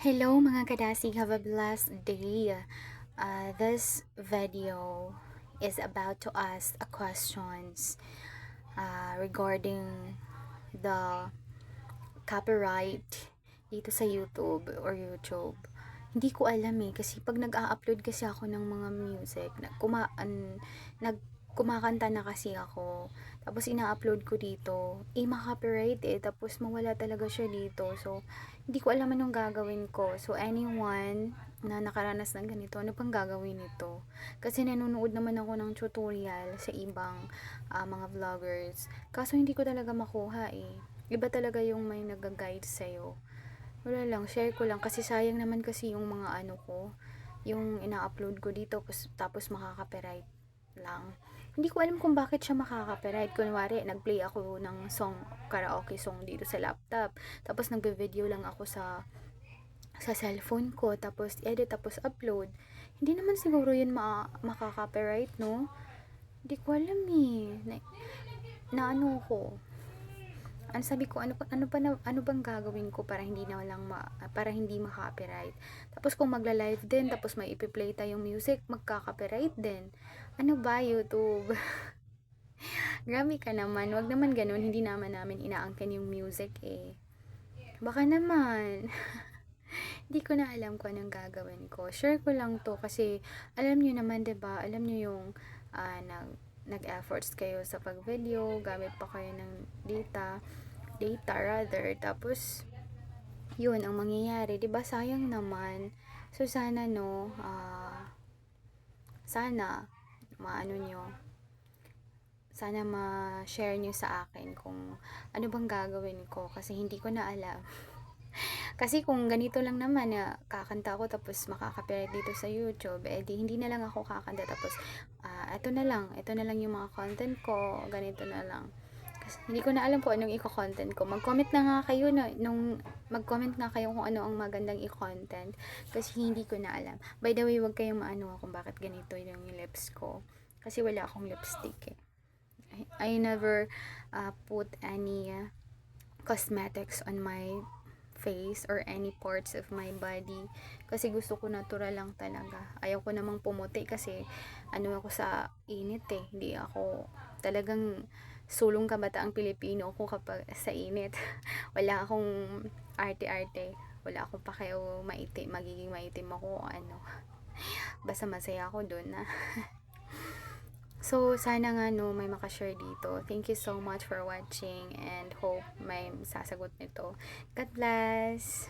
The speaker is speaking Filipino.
Hello mga kadasig, have a blessed day. This video is about to ask a questions regarding the copyright dito sa YouTube. Hindi ko alam kasi pag nag-a-upload kasi ako ng mga music, kumakanta na kasi ako. Tapos ina-upload ko dito, ma-copyright tapos mawala talaga siya dito. So, hindi ko alam anong gagawin ko. So, anyone na nakaranas ng ganito, ano pang gagawin nito? Kasi nanonood naman ako ng tutorial sa ibang mga vloggers. Kaso hindi ko talaga makuha Iba talaga yung may nag-guide sa'yo. Wala lang, share ko lang kasi sayang naman kasi yung mga ano ko, yung ina-upload ko dito tapos makaka-copyright lang. Hindi ko alam kung bakit siya makaka-copyright. Kunwari, nag-play ako ng song, karaoke song dito sa laptop. Tapos nagbe-video lang ako sa cellphone ko, tapos edit, tapos upload. Hindi naman siguro yun makaka-copyright, no? Hindi ko alam na ano ko. Ano sabi ko, ano bang gagawin ko para para hindi ma-copyright. Tapos kung magla-live din, tapos may ipi-play tayong music, magka-copyright din. Ano ba, YouTube? Grabe ka naman, wag naman ganun, hindi namin inaangkin yung music Baka naman. Hindi ko na alam kung anong gagawin ko. Share ko lang to kasi alam niyo naman, 'di ba? Alam niyo yung nag-efforts kayo sa pag-video, gamit pa kayo ng data rather. Tapos yun ang mangyayari, 'di ba? Sayang naman. So sana sana maano nyo, sana ma-share nyo sa akin kung ano bang gagawin ko kasi hindi ko na alam. Kasi kung ganito lang naman na kakanta ako tapos makaka-copyright dito sa YouTube, di hindi na lang ako kakanta tapos ito na lang yung mga content ko, ganito na lang. Kasi hindi ko na alam kung anong i-content ko. Mag-comment na nga kayo mag-comment nga kayo kung ano ang magandang i-content kasi hindi ko na alam. By the way, wag kayong maano kung bakit ganito yung lips ko. Kasi wala akong lipstick I never put any cosmetics on my face or any parts of my body kasi gusto ko natural lang talaga. Ayaw ko namang pumuti kasi ano ako sa init hindi ako talagang sulong kabataang Pilipino ko kapag sa init. Wala akong arte-arte, wala akong pakiaw magiging maitim ako ano. Basta masaya ako dun So, sana nga may makashare dito. Thank you so much for watching and hope may sasagot nito. God bless!